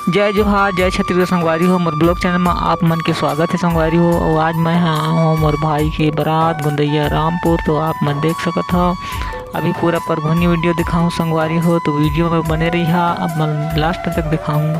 जय जोहार जय छत्तीसगढ़ संगवारी हो। मोर ब्लॉग चैनल में आप मन के स्वागत है संगवारी हो। और आज मैं हूँ मोर भाई के बारात गुंदैया रामपुर, तो आप मन देख सकत हो। अभी पूरा परभनी वीडियो दिखाऊँ संगवारी हो, तो वीडियो में बने रही। अब मैं लास्ट तक दिखाऊँ।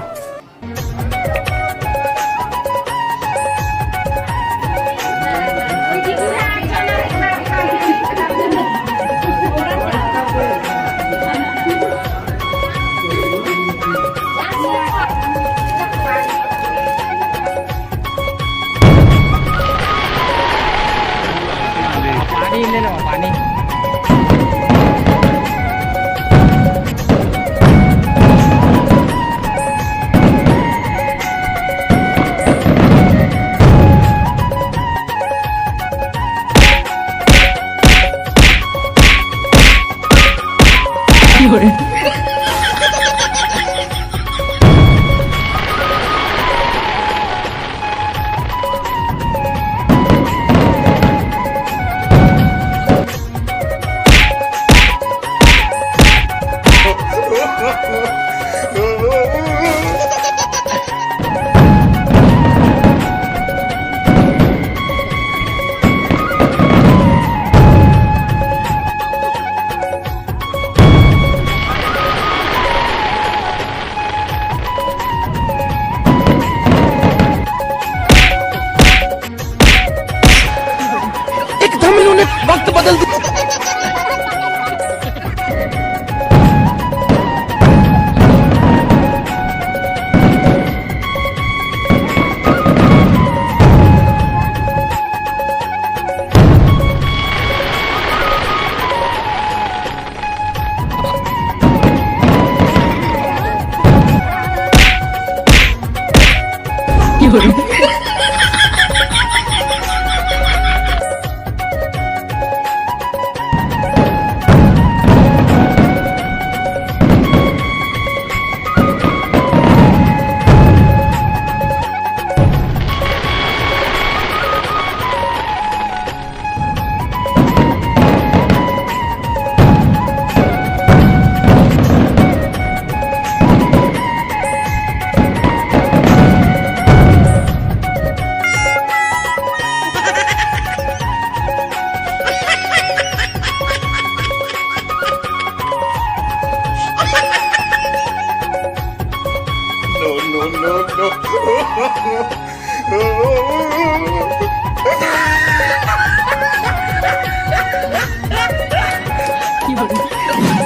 पानी ले लो पानी। एकदम इन्होंने वक्त बदल दिया। No.